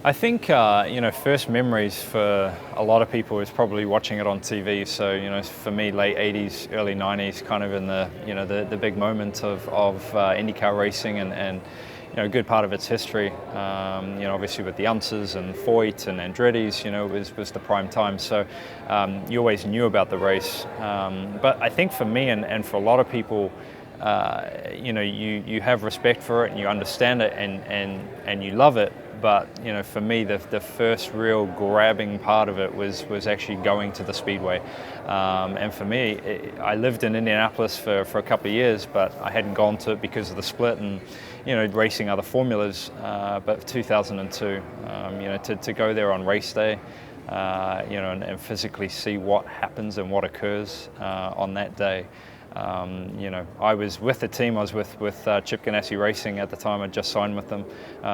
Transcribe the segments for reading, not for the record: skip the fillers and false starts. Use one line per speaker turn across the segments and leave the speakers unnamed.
I think first memories for a lot of people is probably watching it on TV. So for me, late '80s, early '90s, kind of in the big moment of IndyCar racing and a good part of its history. Obviously with the Unses and Foyt and Andretti's, was the prime time. So you always knew about the race. But I think for me and for a lot of people, you have respect for it and you understand it and you love it. But for me, the first real grabbing part of it was actually going to the speedway. And for me, I lived in Indianapolis for a couple of years, but I hadn't gone to it because of the split and racing other formulas. But 2002, to go there on race day, and physically see what happens and what occurs on that day. I was with the team. I was with Chip Ganassi Racing at the time. I'd just signed with them,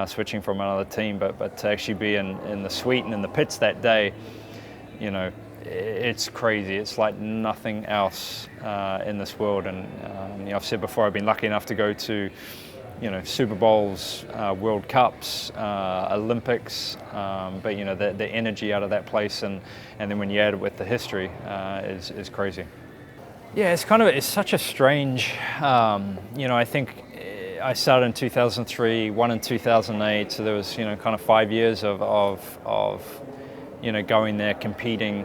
switching from another team. But to actually be in the suite and in the pits that day, it's crazy. It's like nothing else in this world. And I've said before, I've been lucky enough to go to Super Bowls, World Cups, Olympics, but the energy out of that place and then when you add it with the history is crazy. Yeah, it's such a strange, I think I started in 2003, won in 2008, so there was, kind of 5 years of going there, competing,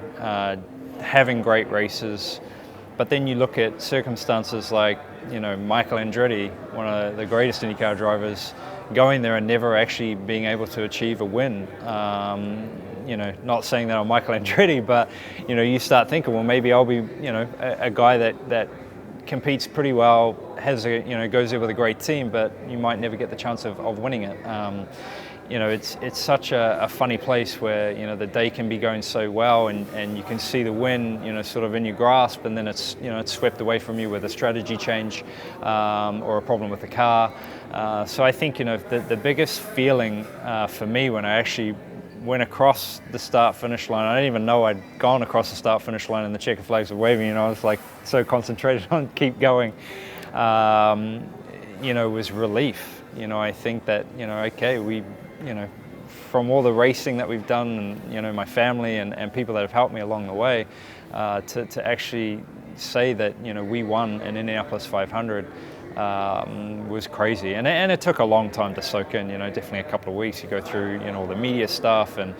having great races. But then you look at circumstances like, Michael Andretti, one of the greatest IndyCar drivers, going there and never actually being able to achieve a win. Not saying that I'm Michael Andretti, but you start thinking, well, maybe I'll be, a guy that competes pretty well, has goes there with a great team, but you might never get the chance of winning it. It's such a funny place where the day can be going so well, and you can see the win, sort of in your grasp, and then it's swept away from you with a strategy change or a problem with the car. So I think the biggest feeling for me when I actually went across the start-finish line, I didn't even know I'd gone across the start-finish line and the checker flags were waving. I was like so concentrated on keep going. Was relief. I think that okay, we from all the racing that we've done and my family and people that have helped me along the way, to actually say that we won an Indianapolis 500 was crazy, and it took a long time to soak in. Definitely a couple of weeks. You go through all the media stuff and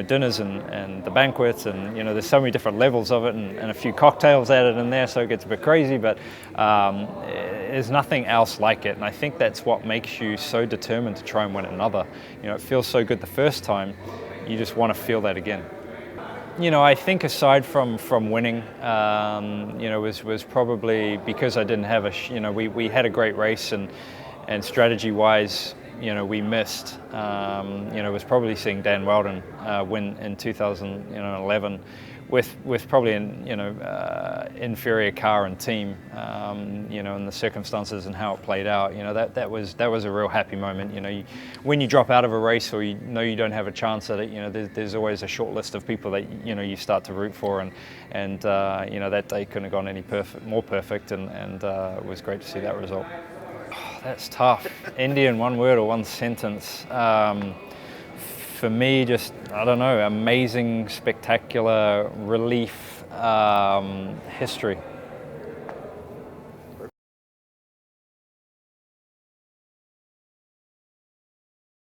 dinners and the banquets, and there's so many different levels of it, and a few cocktails added in there, so it gets a bit crazy. But there's nothing else like it, and I think that's what makes you so determined to try and win another. It feels so good the first time, you just want to feel that again. I think aside from winning, was probably because I didn't have we had a great race and strategy-wise, we missed. Was probably seeing Dan Weldon win in 2011 with probably an inferior car and team, and the circumstances and how it played out. That was a real happy moment. When you drop out of a race or you don't have a chance at it, there's always a short list of people that you start to root for, and that day couldn't have gone any more perfect, and it was great to see that result. Oh, that's tough. Indy in one word or one sentence. For me, just, I don't know, amazing, spectacular, relief, history.